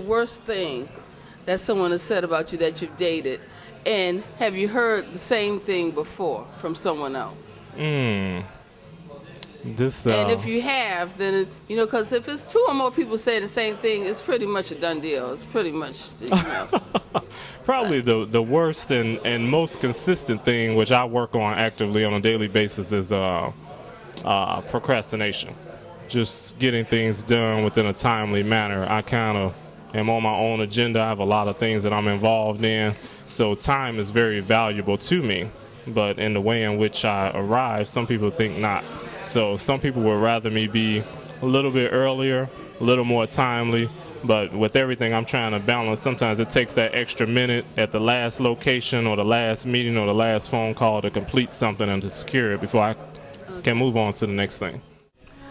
worst thing that someone has said about you that you've dated? And have you heard the same thing before from someone else? And if you have, then, you know, because if it's 2 or more people saying the same thing, it's pretty much a done deal. It's pretty much, you know. Probably the worst and most consistent thing, which I work on actively on a daily basis, is procrastination. Just getting things done within a timely manner. I kind of am on my own agenda. I have a lot of things that I'm involved in, so time is very valuable to me. But in the way in which I arrive, some people think not. So some people would rather me be a little bit earlier, a little more timely. But with everything I'm trying to balance, sometimes it takes that extra minute at the last location or the last meeting or the last phone call to complete something and to secure it before I can move on to the next thing.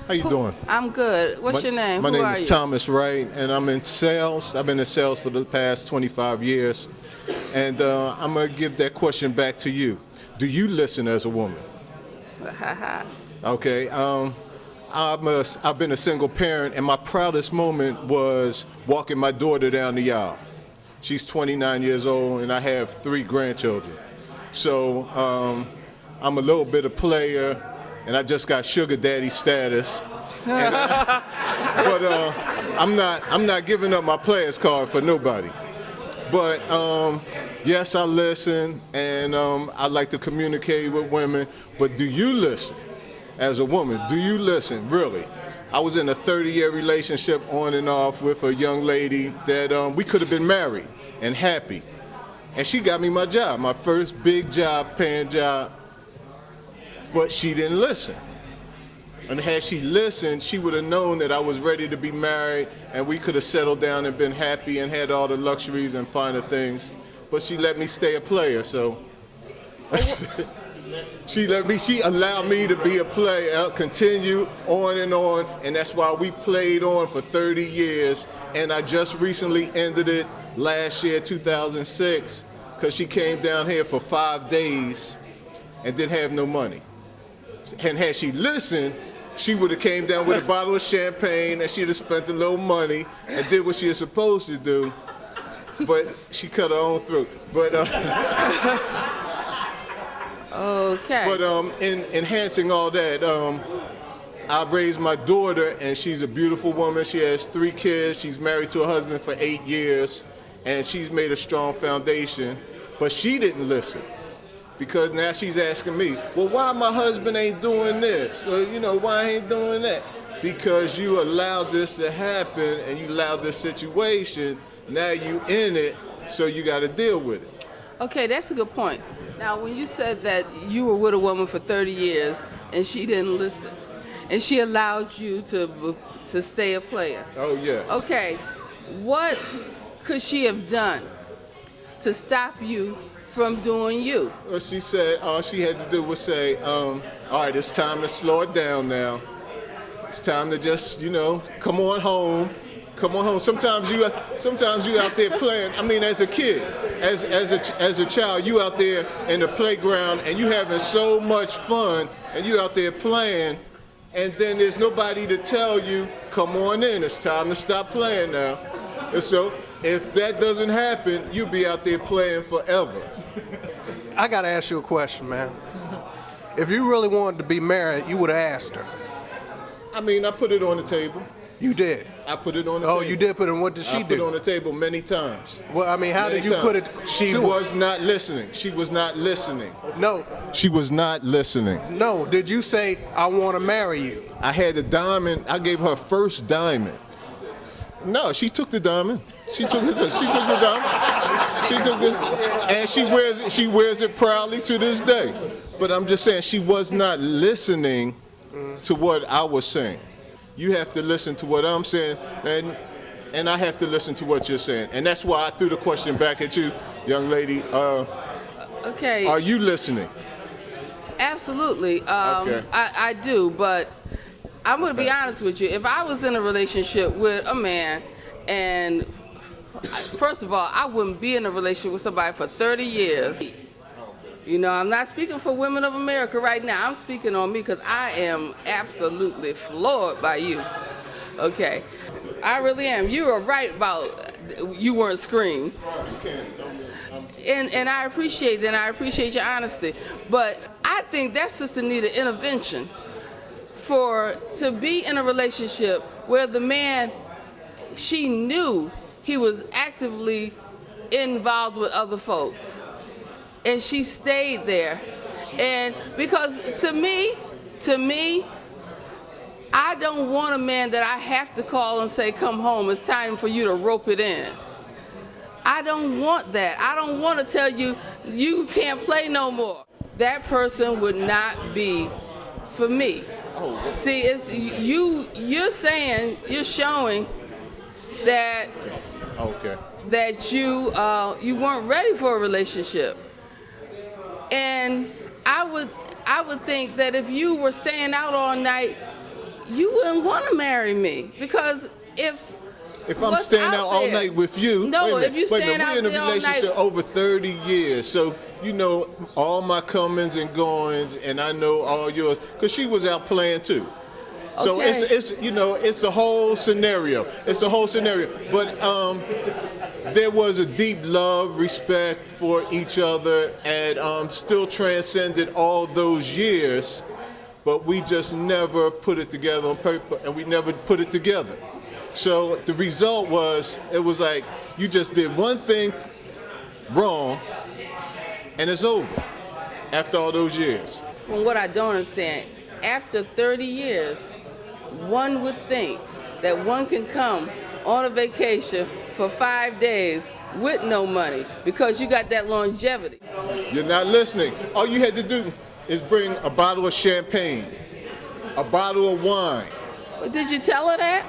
How you doing? I'm good. What's your name? My Who name are is you? Thomas Wright, and I'm in sales. I've been in sales for the past 25 years. And I'm going to give that question back to you. Do you listen as a woman? Okay. I've been a single parent, and my proudest moment was walking my daughter down the aisle. She's 29 years old, and I have 3 grandchildren. So I'm a little bit of player, and I just got sugar daddy status. But I'm not giving up my player's card for nobody. But yes, I listen, and I like to communicate with women. But do you listen as a woman? Do you listen, really? I was in a 30-year relationship on and off with a young lady that we could have been married and happy. And she got me my job, my first big job, paying job. But she didn't listen. And had she listened, she would have known that I was ready to be married and we could have settled down and been happy and had all the luxuries and finer things. But she let me stay a player, so she allowed me to be a player, continue on, and that's why we played on for 30 years. And I just recently ended it last year, 2006, because she came down here for 5 days and didn't have no money. And had she listened, she would have came down with a bottle of champagne and she'd have spent a little money and did what she was supposed to do. But she cut her own throat. But okay. But in enhancing all that, I raised my daughter, and she's a beautiful woman. She has 3 kids. She's married to a husband for 8 years, and she's made a strong foundation. But she didn't listen. Because now she's asking me, well, why my husband ain't doing this? Well, you know, why I ain't doing that? Because you allowed this to happen and you allowed this situation. Now you in it, so you got to deal with it. Okay, that's a good point. Now, when you said that you were with a woman for 30 years and she didn't listen, and she allowed you to stay a player. Oh, yes. Okay, what could she have done to stop you from doing you? Well, she said all she had to do was say, all right, it's time to slow it down now. It's time to just, you know, come on home. Come on home. Sometimes you out there playing. I mean, as a kid, as a child, you out there in the playground and you having so much fun, and you out there playing, and then there's nobody to tell you, come on in. It's time to stop playing now. And so, if that doesn't happen, you'll be out there playing forever. I gotta ask you a question, man. If you really wanted to be married, you would have asked her. I mean, I put it on the table. You did? I put it on the table. Oh, you did put it, what did she do? I put it on the table many times. Well, I mean, how did you put it? She was not listening. She was not listening. No. She was not listening. No, did you say, I want to marry you? I had a diamond. I gave her first diamond. No, she took the diamond. She took the diamond. She took the, and she wears it. She wears it proudly to this day. But I'm just saying, she was not listening to what I was saying. You have to listen to what I'm saying, and I have to listen to what you're saying. And that's why I threw the question back at you, young lady. Okay. Are you listening? Absolutely. Okay. I do, but I'm going to be honest with you. If I was in a relationship with a man, and first of all, I wouldn't be in a relationship with somebody for 30 years. You know, I'm not speaking for women of America right now. I'm speaking on me because I am absolutely floored by you. Okay. I really am. You are right about you weren't screened. And I appreciate that, and I appreciate your honesty. But I think that's just needed intervention to be in a relationship where the man, she knew he was actively involved with other folks, and she stayed there. And because to me, I don't want a man that I have to call and say, come home, it's time for you to rope it in. I don't want that. I don't want to tell you, you can't play no more. That person would not be for me. See, it's you're showing that that you weren't ready for a relationship. And I would think that if you were staying out all night, you wouldn't want to marry me, because if I'm staying out all night with you, no, if you staying out we're in a relationship over 30 years, so you know all my comings and goings, and I know all yours, because she was out playing too. So it's you know, it's a whole scenario. It's a whole scenario. But there was a deep love, respect for each other, and still transcended all those years. But we just never put it together on paper, and we never put it together. So the result was, it was like you just did one thing wrong, and it's over after all those years. From what I don't understand, after 30 years, one would think that one can come on a vacation for 5 days with no money because you got that longevity. You're not listening. All you had to do is bring a bottle of champagne, a bottle of wine. Did you tell her that?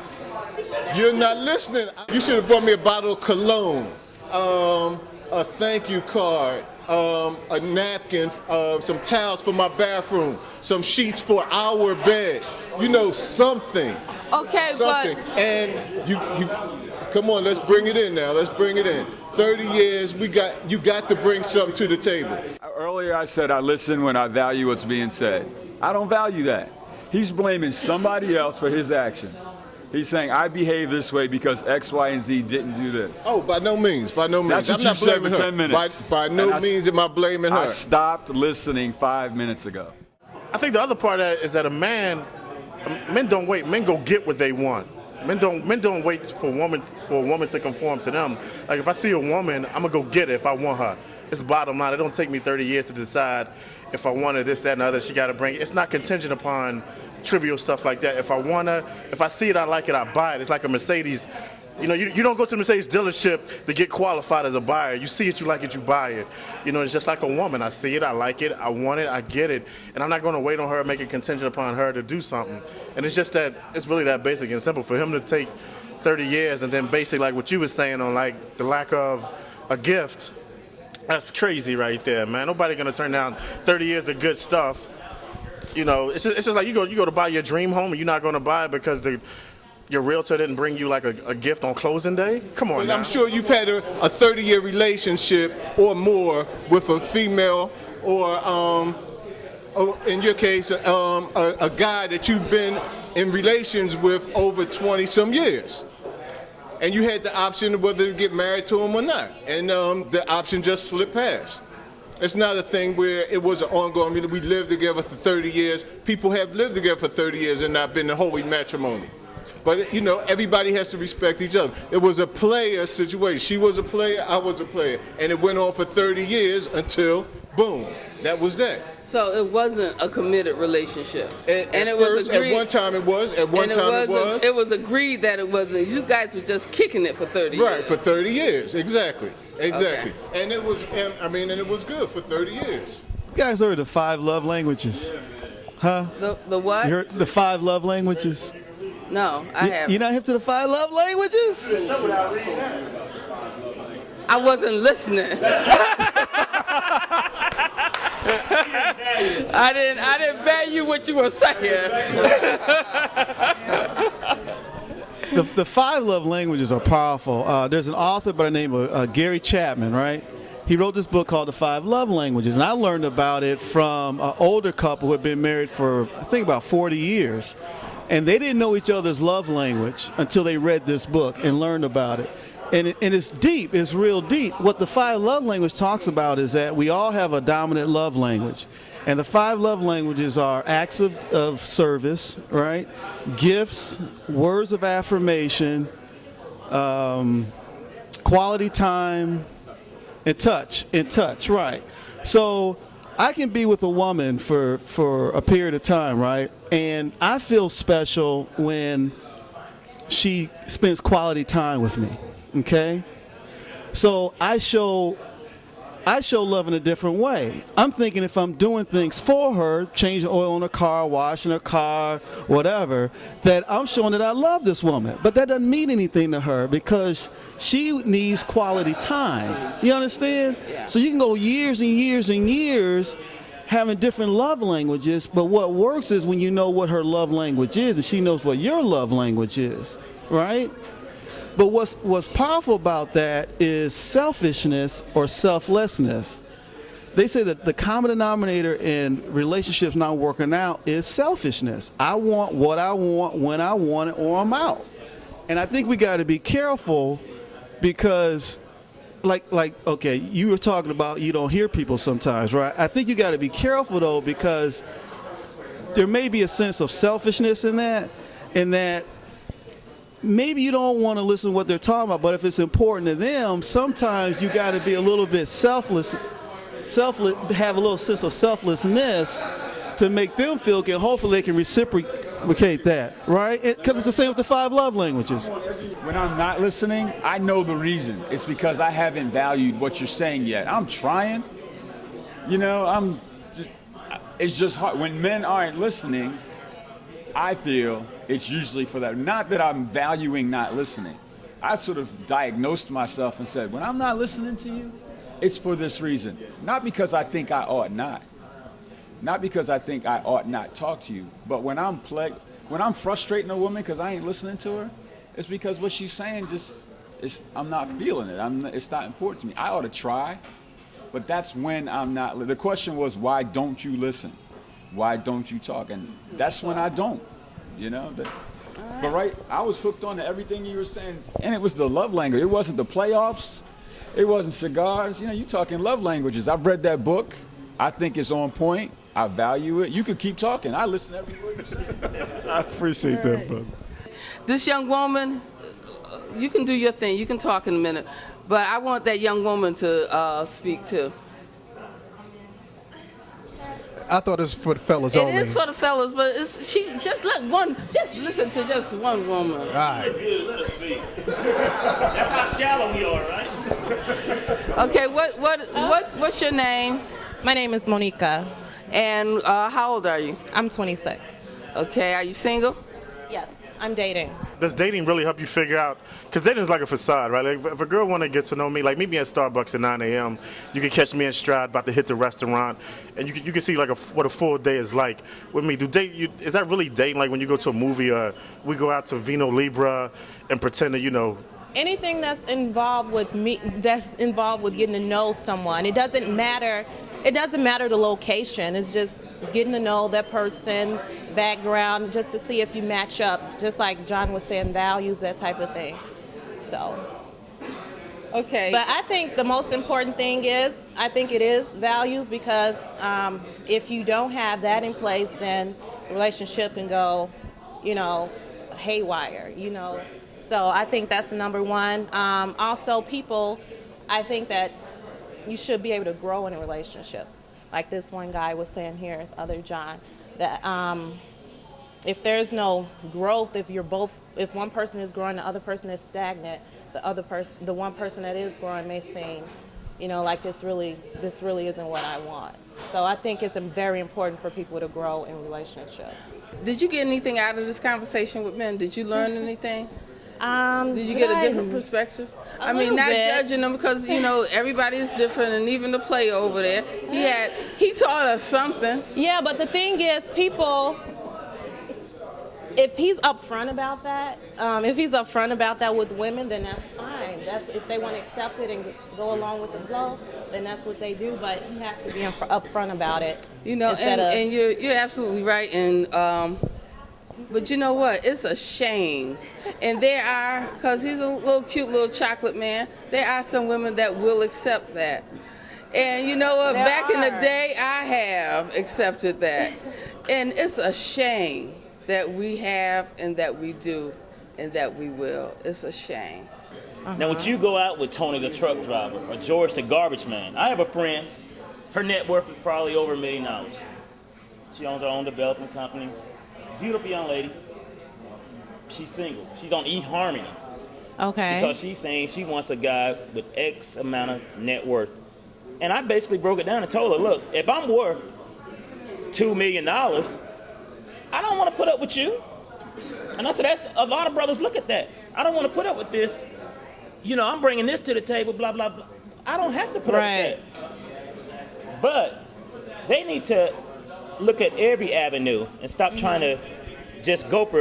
You're not listening. You should have brought me a bottle of cologne, a thank you card, a napkin, some towels for my bathroom, some sheets for our bed. You know, something. Okay, something. But and you come on, let's bring it in now. Let's bring it in. 30 years, you got to bring something to the table. Earlier I said I listen when I value what's being said. I don't value that. He's blaming somebody else for his actions. He's saying, I behave this way because X, Y, and Z didn't do this. Oh, by no means, by no means. That's what you said for 10 minutes. By no means am I blaming her. I stopped listening 5 minutes ago. I think the other part of that is that men don't wait. Men go get what they want. Men don't wait for a woman to conform to them. Like if I see a woman, I'm gonna go get it if I want her. It's bottom line. It don't take me 30 years to decide if I want her, this, that, and the other. She got to bring it. It's not contingent upon trivial stuff like that. If I want her, if I see it, I like it, I buy it. It's like a Mercedes. You know, you don't go to the Mercedes dealership to get qualified as a buyer. You see it, you like it, you buy it. You know, it's just like a woman. I see it, I like it, I want it, I get it. And I'm not going to wait on her and make it contingent upon her to do something. And it's just that, it's really that basic and simple. For him to take 30 years and then basically like what you were saying on like the lack of a gift, that's crazy right there, man. Nobody going to turn down 30 years of good stuff. You know, it's just like you go to buy your dream home and you're not going to buy it because your realtor didn't bring you like a gift on closing day? Come on, now. I'm sure you've had a 30-year relationship or more with a female or in your case, a guy that you've been in relations with over 20-some years. And you had the option of whether to get married to him or not. And the option just slipped past. It's not a thing where it was an ongoing, I mean, we lived together for 30 years. People have lived together for 30 years and not been in holy matrimony. But, you know, everybody has to respect each other. It was a player situation. She was a player, I was a player. And it went on for 30 years until, boom, that was that. So it wasn't a committed relationship. And it was agreed. At one time it was. At one time it was. It was agreed that it wasn't. You guys were just kicking it for 30 years. Right, for 30 years. Exactly. Exactly. Okay. And it was, I mean, and it was good for 30 years. You guys heard the 5 love languages? Huh? The what? You heard the 5 love languages? No, I haven't. You're not hip to the 5 love languages? I wasn't listening. I didn't value what you were saying. The 5 love languages are powerful. There's an author by the name of Gary Chapman, right? He wrote this book called The 5 Love Languages, and I learned about it from an older couple who had been married for, I think, about 40 years. And they didn't know each other's love language until they read this book and learned about it. And it's deep. It's real deep. What the 5 love language talks about is that we all have a dominant love language. And the 5 love languages are acts of service, right? Gifts, words of affirmation, quality time, and touch, right? So I can be with a woman for a period of time, right? And I feel special when she spends quality time with me, okay? So I show love in a different way. I'm thinking if I'm doing things for her, changing oil in her car, washing her car, whatever, that I'm showing that I love this woman. But that doesn't mean anything to her because she needs quality time. You understand? Yeah. So you can go years and years and years having different love languages, but what works is when you know what her love language is and she knows what your love language is, right? But what's powerful about that is selfishness or selflessness. They say that the common denominator in relationships not working out is selfishness. I want what I want when I want it, or I'm out. And I think we got to be careful because, okay, you were talking about you don't hear people sometimes, right? I think you got to be careful though because there may be a sense of selfishness in that maybe you don't want to listen to what they're talking about, but if it's important to them, sometimes you got to be a little bit selfless, have a little sense of selflessness to make them feel good. Hopefully they can reciprocate that, right? Because it's the same with the 5 love languages. When I'm not listening, I know the reason. It's because I haven't valued what you're saying yet. I'm trying. It's just hard. When men aren't listening, I feel it's usually for that. Not that I'm valuing not listening. I sort of diagnosed myself and said, when I'm not listening to you, it's for this reason. Not because I think I ought not. Not because I think I ought not talk to you. But when I'm frustrating a woman because I ain't listening to her, it's because what she's saying I'm not feeling it. It's not important to me. I ought to try, but that's when I'm not. The question was, why don't you listen? Why don't you talk? And that's when I don't, But I was hooked on to everything you were saying, and it was the love language. It wasn't the playoffs. It wasn't cigars. You talking love languages. I've read that book. I think it's on point. I value it. You could keep talking. I listen to every word you say. I appreciate that, brother. This young woman, you can do your thing. You can talk in a minute. But I want that young woman to speak too. I thought it was for the fellas only. It is for the fellas, but just listen to just one woman. All right. Good, let us speak. That's how shallow we are, right? Okay, what's your name? My name is Monica. And how old are you? I'm 26. Okay, are you single? Yes, I'm dating. Does dating really help you figure out? Because dating is like a facade, right? Like if a girl want to get to know me, like meet me at Starbucks at 9 a.m., you can catch me in stride about to hit the restaurant, and you can see like what a full day is like with me. Is that really dating? Like when you go to a movie or we go out to Vino Libra and pretend to, Anything that's involved with me, that's involved with getting to know someone. It doesn't matter the location. It's just getting to know that person, background, just to see if you match up. Just like John was saying, values, that type of thing. So. Okay. But I think the most important thing is, it is values because if you don't have that in place, then the relationship can go, haywire, So I think that's the number one. Also, people, I think that you should be able to grow in a relationship. Like this one guy was saying here, other John, that if there's no growth, if one person is growing, the other person is stagnant, the one person that is growing may seem, like this really isn't what I want. So I think it's very important for people to grow in relationships. Did you get anything out of this conversation with men? Did you learn anything? Did you get a different perspective? I mean, not judging them because, everybody is different, and even the player over there, he taught us something. Yeah, but the thing is, people, if he's upfront about that, with women, then that's fine. If they want to accept it and go along with the flow, then that's what they do. But he has to be upfront about it. And you're absolutely right. And But you know what? It's a shame. And there are, because he's a little cute little chocolate man, there are some women that will accept that. And you know what? Back in the day, I have accepted that. And it's a shame that we have and that we do and that we will. It's a shame. Now, when you go out with Tony the truck driver or George the garbage man, I have a friend, her net worth is probably over $1 million. She owns her own development company. Beautiful young lady. She's single. She's on eHarmony. Okay. Because she's saying she wants a guy with X amount of net worth. And I basically broke it down and told her, look, if I'm worth $2 million, I don't want to put up with you. And I said, that's a lot of brothers look at that. I don't want to put up with this. You know, I'm bringing this to the table, blah, blah, blah. I don't have to put up with that. But they need to look at every avenue and stop trying to just go for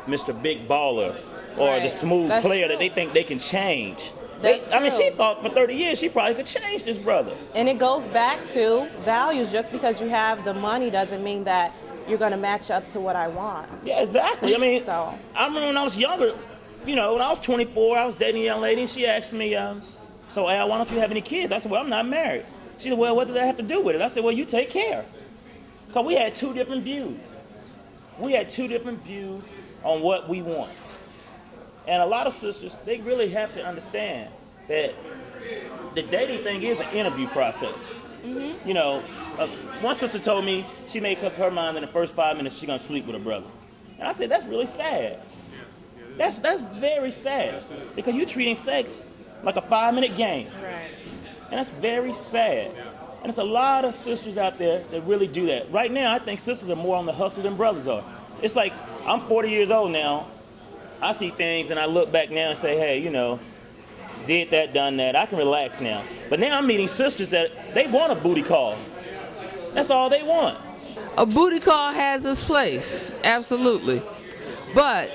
Mr. Big Baller or the smooth player that they think they can change. I mean, she thought for 30 years she probably could change this brother. And it goes back to values. Just because you have the money doesn't mean that you're going to match up to what I want. Yeah, exactly. I mean, I remember when I was younger, you know, when I was 24, I was dating a young lady, and she asked me, so Al, why don't you have any kids? I said, well, I'm not married. She said, well, what did that have to do with it? I said, well, you take care. Because we had two different views. We had two different views on what we want. And a lot of sisters, they really have to understand that the dating thing is an interview process. You know, one sister told me she made up her mind in the first 5 minutes she's going to sleep with her brother. And I said, that's really sad. That's very sad. Because you're treating sex like a 5-minute game. Right. And that's very sad. And there's a lot of sisters out there that really do that. Right now, I think sisters are more on the hustle than brothers are. It's like, I'm 40 years old now. I see things and I look back now and say, hey, you know, did that, done that. I can relax now. But now I'm meeting sisters that they want a booty call. That's all they want. A booty call has its place, absolutely. But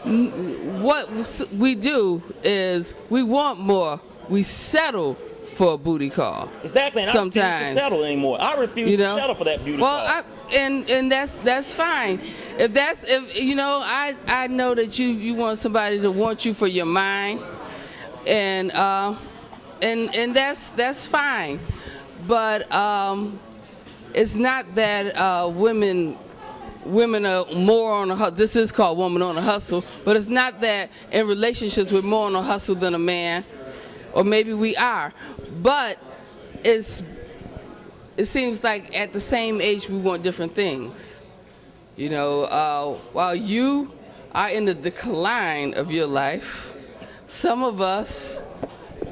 what we do is we want more. We settle for a booty call. Exactly, and sometimes. I refuse to settle anymore. I refuse to settle for that booty call. And that's fine. If you know, I know that you want somebody to want you for your mind, and that's fine. But it's not that women are more on a hustle. This is called woman on a hustle, but it's not that in relationships we're more on a hustle than a man, or maybe we are. But it seems like at the same age we want different things. You know, while you are in the decline of your life, some of us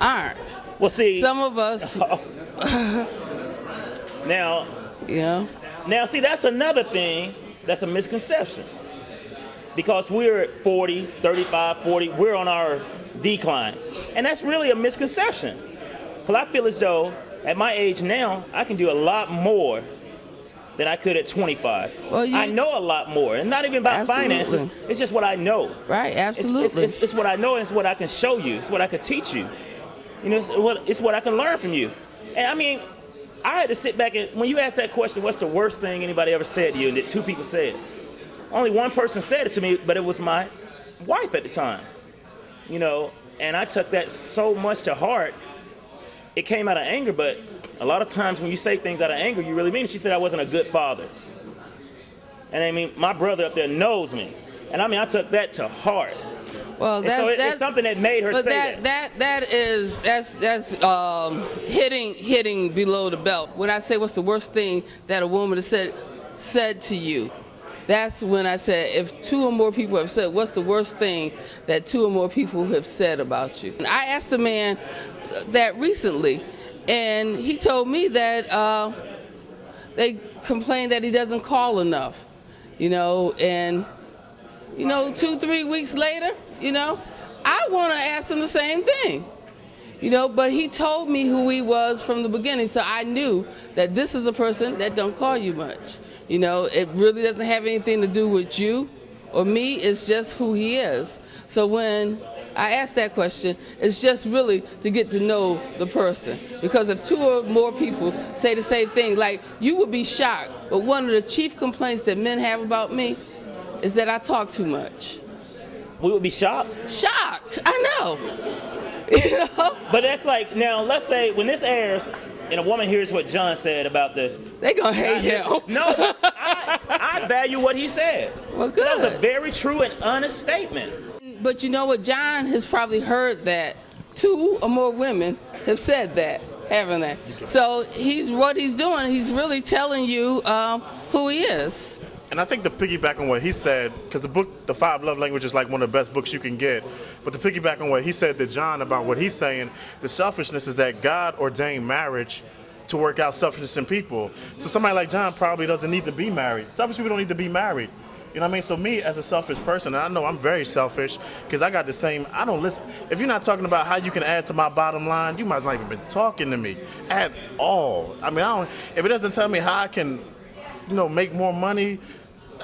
aren't. Well, see, some of us. Now, yeah. Now, see, that's another thing that's a misconception. Because we're 40, 35, 40, we're on our decline. And that's really a misconception. Because I feel as though at my age now, I can do a lot more than I could at 25. Well, I know a lot more. And not even about finances. It's just what I know. Right, absolutely. It's what I know, and it's what I can show you. It's what I can teach you. You know, it's what I can learn from you. And I mean, I had to sit back and, when you asked that question, what's the worst thing anybody ever said to you, and that two people said? Only one person said it to me, but it was my wife at the time. You know, and I took that so much to heart. It came out of anger, but a lot of times when you say things out of anger, you really mean it. She said I wasn't a good father. And I mean, my brother up there knows me. And I mean, I took that to heart. Well, it's something that made her say that. That's hitting below the belt. When I say what's the worst thing that a woman has said to you, that's when I said, if two or more people have said, what's the worst thing that two or more people have said about you? And I asked a man that recently, and he told me that they complain that he doesn't call enough, you know, and, you know, 2-3 weeks later, you know, I want to ask him the same thing, you know, but he told me who he was from the beginning, so I knew that this is a person that don't call you much. You know, it really doesn't have anything to do with you or me, it's just who he is. So when I asked that question, it's just really to get to know the person. Because if two or more people say the same thing, like, you would be shocked, but one of the chief complaints that men have about me is that I talk too much. We would be shocked. Shocked, I know. You know? But that's like, now let's say when this airs and a woman hears what John said about they gonna hate him. No, I value what he said. Well, good. That was a very true and honest statement. But you know what? John has probably heard that 2 or more women have said that, haven't they? So what he's doing, he's really telling you who he is. And I think to piggyback on what he said, because the book, The 5 Love Languages, is like one of the best books you can get. But to piggyback on what he said to John about what he's saying, the selfishness is that God ordained marriage to work out selfishness in people. So somebody like John probably doesn't need to be married. Selfish people don't need to be married. You know what I mean? So me as a selfish person, and I know I'm very selfish because I got the same, I don't listen. If you're not talking about how you can add to my bottom line, you might not even been talking to me at all. I mean, if it doesn't tell me how I can, make more money,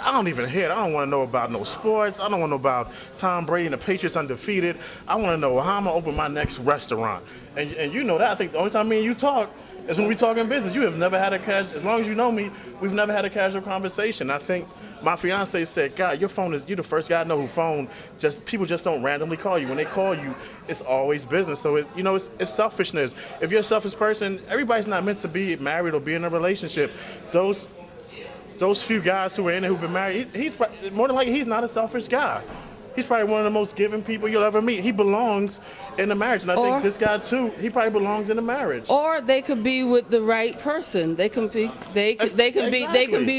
I don't even hear it. I don't want to know about no sports. I don't want to know about Tom Brady and the Patriots undefeated. I want to know how I'm going to open my next restaurant. And you know that. I think the only time me and you talk is when we talk in business. You have never had as long as you know me, we've never had a casual conversation. I think my fiance said, God, you're the first guy I know who phone, people just don't randomly call you. When they call you, it's always business. So, it's selfishness. If you're a selfish person, everybody's not meant to be married or be in a relationship. Those few guys who are in it who've been married, he's more than likely he's not a selfish guy. He's probably one of the most giving people you'll ever meet. He belongs in a marriage, and I think this guy too. He probably belongs in a marriage. Or they could be with the right person. They can be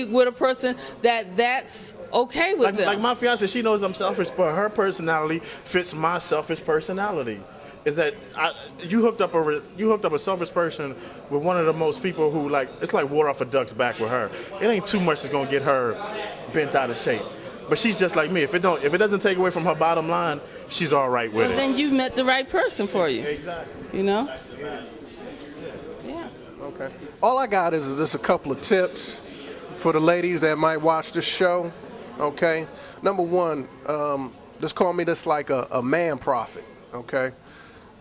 with a person that's okay with them. Like my fiance, she knows I'm selfish, but her personality fits my selfish personality. Is that you hooked up a selfish person with one of the most people who it's like water off a duck's back with her. It ain't too much that's gonna get her bent out of shape. But she's just like me. If it doesn't take away from her bottom line, she's all right with it. Then you've met the right person for you. Exactly. Yeah. Okay. All I got is just a couple of tips for the ladies that might watch this show. Okay. Number one, just call me this like a man prophet. Okay.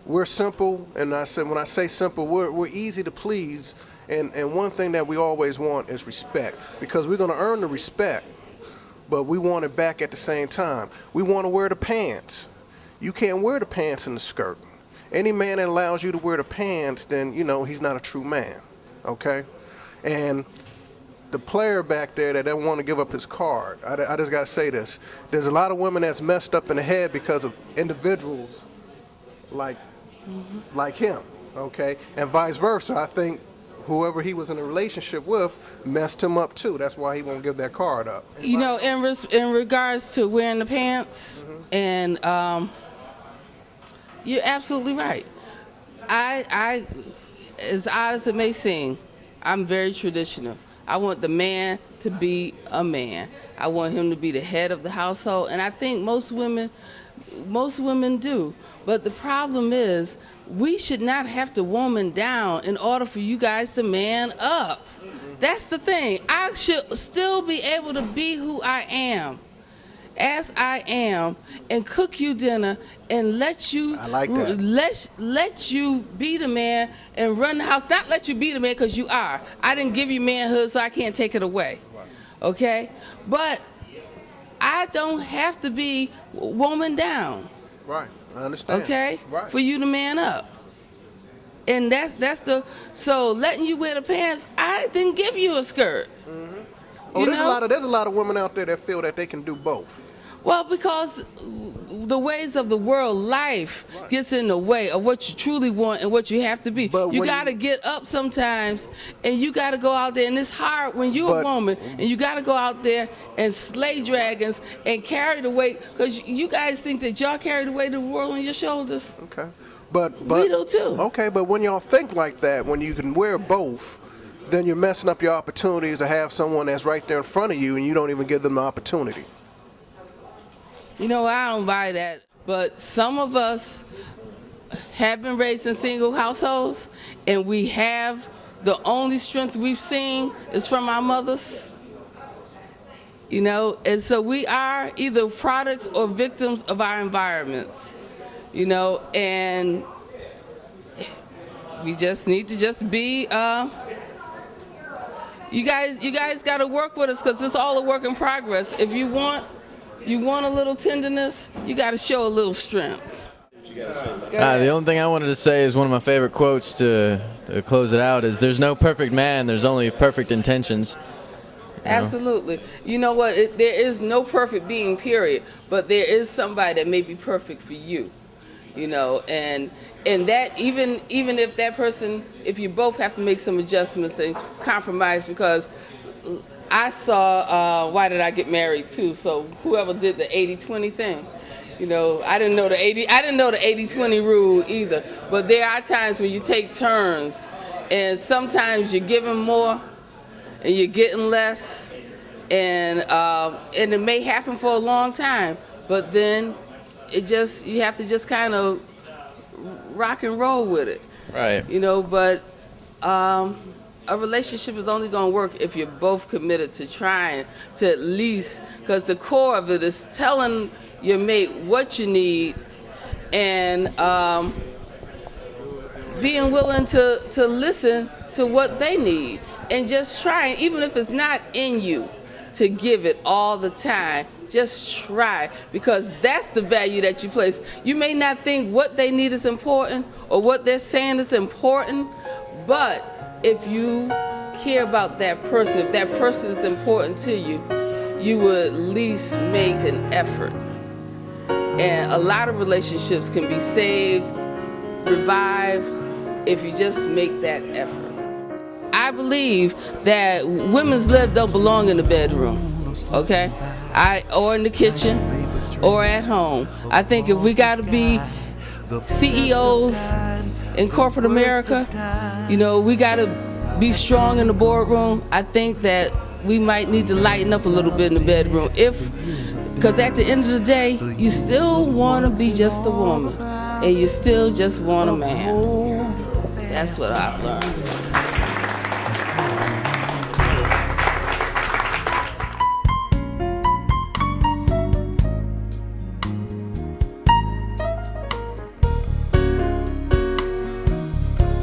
We're simple, and when I say simple, we're easy to please, and one thing that we always want is respect, because we're going to earn the respect, but we want it back at the same time. We want to wear the pants. You can't wear the pants and the skirt. Any man that allows you to wear the pants, then, he's not a true man, okay? And the player back there that doesn't want to give up his card, I just got to say this. There's a lot of women that's messed up in the head because of individuals like him, okay? And vice versa. I think whoever he was in a relationship with messed him up too. That's why he won't give that card up. In regards to wearing the pants, and you're absolutely right. I, as odd as it may seem, I'm very traditional. I want the man to be a man. I want him to be the head of the household, and I think most women do. But the problem is, we should not have to woman down in order for you guys to man up. That's the thing. I should still be able to be who I am, as I am, and cook you dinner and let you let you be the man and run the house. Not let you be the man, because you are. I didn't give you manhood, so I can't take it away. Okay? But I don't have to be woman down. Right, I understand. Okay? Right. For you to man up. And so letting you wear the pants, I didn't give you a skirt. Mm-hmm. There's a lot of women out there that feel that they can do both. Well, because the ways of the world, life gets in the way of what you truly want and what you have to be. But you got to get up sometimes, and you got to go out there, and it's hard when you're a woman, and you got to go out there and slay dragons and carry the weight, because you guys think that y'all carry the weight of the world on your shoulders. Okay. But we do too. Okay, but when y'all think like that, when you can wear both, then you're messing up your opportunities to have someone that's right there in front of you, and you don't even give them the opportunity. I don't buy that. But some of us have been raised in single households, and we have the only strength we've seen is from our mothers. And so we are either products or victims of our environments. And we just need to just be. You guys got to work with us, because it's all a work in progress. If you want You want a little tenderness, you got to show a little strength. The only thing I wanted to say is one of my favorite quotes to close it out is, there's no perfect man, there's only perfect intentions. Absolutely. You know what? There is no perfect being, period. But there is somebody that may be perfect for you. You know, and that even if that person, if you both have to make some adjustments and compromise, because I saw Why Did I Get Married too? So whoever did the 80-20 thing, you know, I didn't know the 80-20 rule either. But there are times when you take turns, and sometimes you're giving more and you're getting less, and it may happen for a long time, but then you have to just kind of rock and roll with it. Right. You know, but a relationship is only going to work if you're both committed to trying to at least, because the core of it is telling your mate what you need, and being willing to listen to what they need, and just trying, even if it's not in you, to give it all the time. Just try, because that's the value that you place. You may not think what they need is important or what they're saying is important, but if you care about that person, if that person is important to you, you would at least make an effort. And a lot of relationships can be saved, revived, if you just make that effort. I believe that women's lib don't belong in the bedroom, okay? Or in the kitchen, or at home. I think if we gotta be CEOs in corporate America, you know, we gotta be strong in the boardroom. I think that we might need to lighten up a little bit in the bedroom. Because at the end of the day, you still wanna be just a woman, and you still just want a man. That's what I've learned.